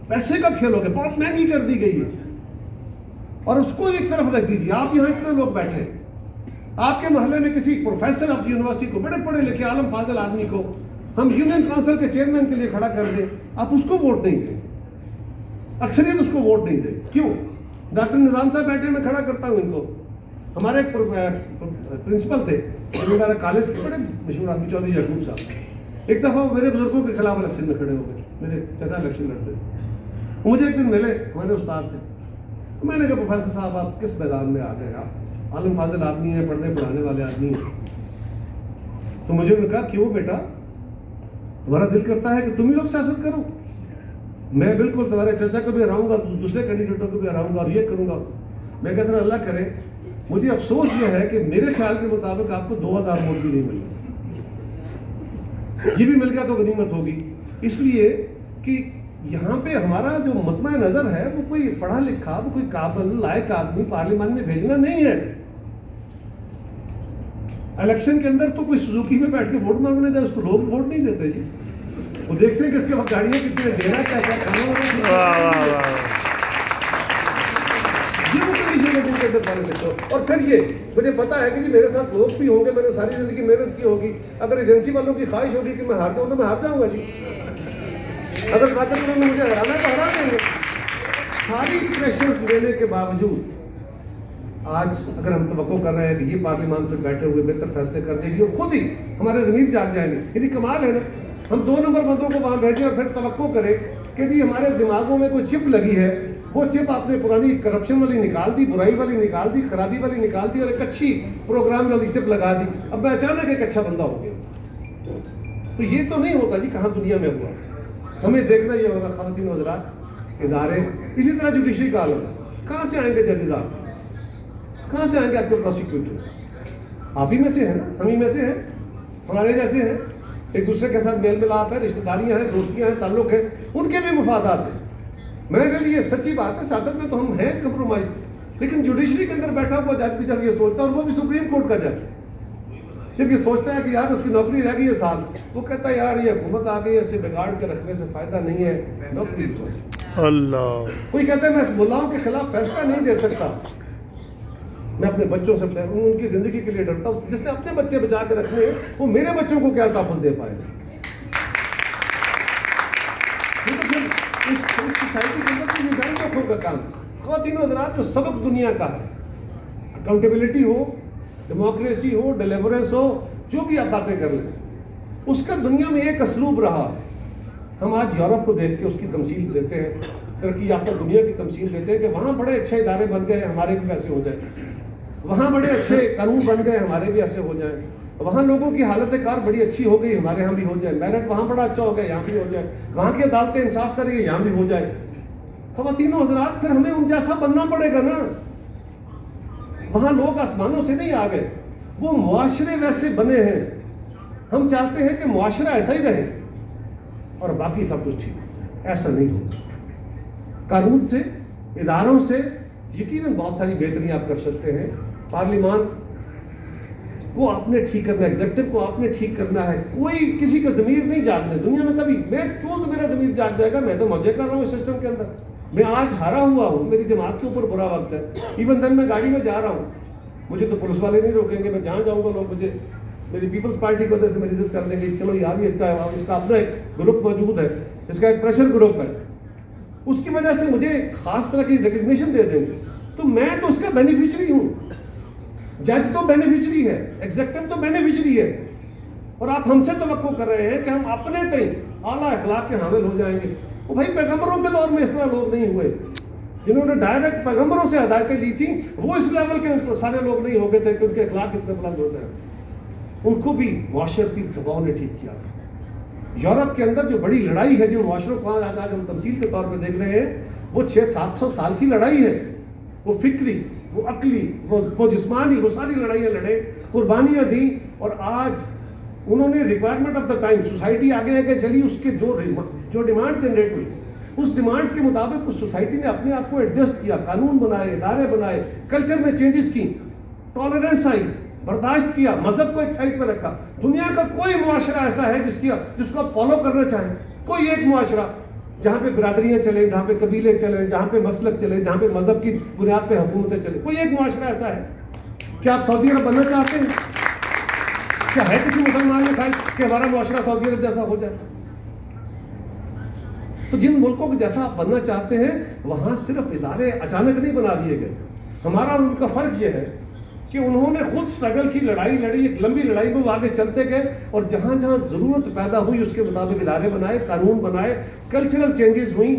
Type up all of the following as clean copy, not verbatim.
پیسے کا کھیل ہو گیا, بہت مہنگی کر دی گئی ہے. اور اس کو ایک طرف رکھ دیجیے, آپ یہاں اتنے لوگ بیٹھے, آپ کے محلے میں کسی پروفیسر آف یونیورسٹی کو, بڑے پڑھے لکھے عالم فاضل آدمی کو ہم یونین کونسل کے چیئرمین کے لیے کھڑا کر دیں, آپ اس کو ووٹ نہیں دیں, اکثریت اس کو ووٹ نہیں دے. کیوں؟ ڈاکٹر نظام صاحب بیٹھے, میں کھڑا کرتا ہوں ان کو. ہمارے ایک پرنسپل تھے ہمارا کالج کے, بڑے مشہور آدمی, چودھری یعقوب صاحب. ایک دفعہ وہ میرے بزرگوں کے خلاف الیکشن میں کھڑے ہو گئے, میرے چچا الیکشن لڑتے تھے. مجھے ایک دن ملے, ہمارے استاد تھے. میں نے کہا پروفیسر صاحب آپ کس میدان میں آ گئے, آپ عالم فاضل آدمی ہیں, پڑھنے پڑھانے والے آدمی ہیں. تو مجھے انہوں نے کہا کیوں بیٹا, تمہارا دل کرتا ہے کہ تم ہی لوگ سیاست کرو؟ میں بالکل تمہارے چچا کو بھی ہراؤں گا, دوسرے کینڈیڈیٹوں کو بھی ہراؤں گا, اور یہ کروں گا. میں کہتا ہوں اللہ کرے. مجھے افسوس یہ ہے کہ میرے خیال کے مطابق آپ کو 2000 ووٹ بھی نہیں ملے. یہ بھی مل گیا تو غنیمت ہوگی, اس لیے کہ یہاں پہ ہمارا جو مطمع نظر ہے وہ کوئی پڑھا لکھا, وہ کوئی قابل لائق آدمی پارلیمان میں بھیجنا نہیں ہے. الیکشن کے اندر تو کوئی سزوکی میں بیٹھ کے ووٹ مانگنے جائے, اس کو لوگ ووٹ نہیں دیتے جی. وہ دیکھتے ہیں کہ اس کے وقت گاڑیاں کتنے ڈیرا کیا کیا کھانا والا. اور پھر یہ مجھے پتا ہے کہ جی میرے ساتھ لوگ بھی ہوں گے, میں نے ساری زندگی محنت کی ہوگی. اگر ایجنسی والوں کی خواہش ہوگی کہ میں ہار جاؤں تو میں ہار جاؤں گا جی. اگر طاقت والوں نے مجھے ہرانا ہے تو ہرا دیں گے. ساری پریشرز لینے کے باوجود آج اگر ہم توقع کر رہے ہیں کہ یہ پارلیمان پہ بیٹھے ہوئے بہتر فیصلے کر دے گی اور خود ہی ہمارے ضمیر جاگ جائیں گے, یہ کمال ہے نا. ہم 2 نمبر بندوں کو وہاں بھیجیں اور پھر توقع کریں کہ جی ہمارے دماغوں میں کوئی چپ لگی ہے, وہ چپ آپ نے پرانی کرپشن والی نکال دی, برائی والی نکال دی, خرابی والی نکال دی, اور ایک اچھی پروگرام والی چپ لگا دی. اب میں اچانک ایک اچھا بندہ ہو گیا. تو یہ تو نہیں ہوتا جی, کہاں دنیا میں ہوا. ہمیں دیکھنا یہ ہوگا خواتین و حضرات, ادارے, اسی طرح جوڈیشری کا عالم, کہاں سے آئیں گے ججز, آپ کہاں سے آئیں گے آپ کے پروسیکیوٹر؟ آپ ہی میں سے ہیں نا, ہم ہی میں سے ہیں, ہمارے جیسے ہیں. ایک دوسرے کے ساتھ میل ملاپ ہے, رشتہ داریاں ہیں, دوستیاں ہیں, تعلق ہیں, ان کے بھی مفادات ہیں. میرے لیے سچی بات ہے, سیاست میں تو ہم ہیں کمپرومائز, لیکن جوڈیشری کے اندر بیٹھا ہوا جج بھی جب یہ سوچتا ہے, اور وہ بھی سپریم کورٹ کا جج, جب یہ سوچتا ہے کہ یار اس کی نوکری رہ گئی ہے سال, وہ کہتا ہے یار یہ حکومت آ گئی ہے, اسے بگاڑ کے رکھنے سے فائدہ نہیں ہے, نوکری چھوڑ. اللہ. کوئی کہتا ہے میں اس ملاؤں کے خلاف فیصلہ نہیں دے سکتا, میں اپنے بچوں سے ان کی زندگی کے لیے ڈرتا ہوں. جس نے اپنے بچے بچا کے رکھنے ہیں وہ میرے بچوں کو کیا تحفظ دے پائے گا؟ اس سوسائٹی کے اندر یہ جان رکھوں کا کام. خواتین و حضرات, جو سبق دنیا کا ہے, اکاؤنٹیبلٹی ہو, ڈیموکریسی ہو, ڈیلیورنس ہو, جو بھی آپ باتیں کر لیں, اس کا دنیا میں ایک اسلوب رہا. ہم آج یورپ کو دیکھ کے اس کی تمثیل دیتے ہیں, ترقی یافتہ دنیا کی تمثیل دیتے ہیں کہ وہاں بڑے اچھے ادارے بن گئے, ہمارے بھی ویسے ہو جائیں. وہاں بڑے اچھے قانون بن گئے, ہمارے بھی ایسے ہو جائیں. وہاں لوگوں کی حالت کار بڑی اچھی ہو گئی, ہمارے یہاں بھی ہو جائے. میرٹ وہاں بڑا اچھا ہو گیا, یہاں بھی ہو جائے. وہاں کی عدالتیں انصاف کریں گے, یہاں بھی ہو جائے. خواتین و حضرات, پھر ہمیں ان جیسا بننا پڑے گا نا. وہاں لوگ آسمانوں سے نہیں آ گئے, وہ معاشرے ویسے بنے ہیں. ہم چاہتے ہیں کہ معاشرہ ایسا ہی رہے اور باقی سب کچھ ٹھیک. ایسا نہیں ہوگا. قانون سے, اداروں سے یقیناً بہت ساری بہتری آپ کر سکتے ہیں. پارلیمان کو آپ نے ٹھیک کرنا ہے, ایگزیکٹو کو آپ نے ٹھیک کرنا ہے. کوئی کسی کا ضمیر نہیں جاگنے دنیا میں کبھی. میں کیوں میرا ضمیر جاگ جائے گا؟ میں تو مزے کر رہا ہوں اس سسٹم کے اندر. میں آج ہارا ہوا ہوں, میری جماعت کے اوپر برا وقت ہے. ایون دن میں گاڑی میں جا رہا ہوں, مجھے تو پولیس والے نہیں روکیں گے. میں جہاں جاؤں گا لوگ مجھے میری پیپلز پارٹی کی وجہ سے میری عزت کر لیں گے. چلو یار اس کا اپنا ایک گروپ موجود ہے, اس کا ایک پریشر گروپ ہے, اس کی وجہ سے مجھے خاص طرح کی ریکگنیشن دے دیں گے. تو میں تو اس کا بینیفیشری ہوں. جج تو بینیفیشری ہے, ایگزیکٹو تو بینیفیشری ہے. اور آپ ہم سے توقع کر رہے ہیں کہ ہم اپنے تئیں اعلیٰ اخلاق کے حامل ہو جائیں گے. وہ بھائی پیغمبروں کے دور میں اس طرح لوگ نہیں ہوئے. جنہوں نے ڈائریکٹ پیغمبروں سے ہدایتیں لی تھیں, وہ اس لیول کے سارے لوگ نہیں ہو گئے تھے کہ ان کے اخلاق اتنے بلند ہوتے ہیں. ان کو بھی معاشرتی دباؤ نے ٹھیک کیا تھا. یورپ کے اندر جو بڑی لڑائی ہے, جن معاشروں کو آج ہم تمثیل کے طور پہ دیکھ رہے ہیں, وہ 600-700 سال کی لڑائی ہے. وہ فکری, وہ عقلی, وہ جسمانی, وہ ساری لڑائیاں لڑے, قربانیاں دیں. اور آج انہوں نے requirement of the time, society آگے آگے چلی, اس کے جو ڈیمانڈ جنریٹ ہوئی, اس ڈیمانڈس کے مطابق اس سوسائٹی نے اپنے آپ کو ایڈجسٹ کیا, قانون بنائے, ادارے بنائے, کلچر میں چینجز کی, ٹالرنس آئی, برداشت کیا, مذہب کو ایک سائڈ پہ رکھا. دنیا کا کوئی معاشرہ ایسا ہے جس کو آپ فالو کرنا چاہیں؟ کوئی ایک معاشرہ جہاں پہ برادریاں چلیں, جہاں پہ قبیلے چلیں, جہاں پہ مسلک چلیں, جہاں پہ مذہب کی بنیاد پہ حکومتیں چلیں. کوئی ایک معاشرہ ایسا ہے؟ کیا آپ سعودی عرب بننا چاہتے ہیں؟ کیا ہے کسی مسلمان نے خواہش کہ ہمارا معاشرہ سعودی عرب جیسا ہو جائے؟ تو جن ملکوں کے جیسا آپ بننا چاہتے ہیں وہاں صرف ادارے اچانک نہیں بنا دیے گئے. ہمارا اور ان کا فرق یہ ہے کہ انہوں نے خود سٹرگل کی, لڑائی لڑی, ایک لمبی لڑائی میں وہ آگے چلتے گئے, اور جہاں جہاں ضرورت پیدا ہوئی اس کے مطابق ادارے بنائے, قانون بنائے, کلچرل چینجز ہوئیں,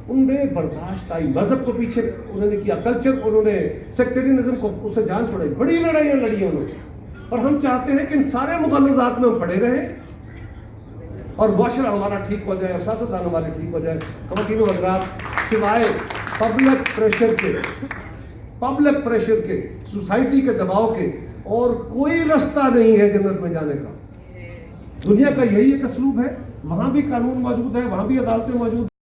ان میں برداشت آئی, مذہب کو پیچھے انہوں نے کیا, کلچر کو انہوں نے, سیکٹرینزم کو اس سے جان چھوڑائی, بڑی لڑائیاں لڑی انہوں نے. اور ہم چاہتے ہیں کہ ان سارے مغلظات میں ہم پڑے رہیں اور معاشرہ ہمارا ٹھیک ہو جائے اور سیاستدان ہمارے ٹھیک ہو جائے. خواتین و حضرات, سوائے پبلک پریشر کے, سوسائٹی کے دباؤ کے, اور کوئی رستہ نہیں ہے جنت میں جانے کا. دنیا کا یہی ایک اسلوب ہے, وہاں بھی قانون موجود ہے, وہاں بھی عدالتیں موجود ہیں.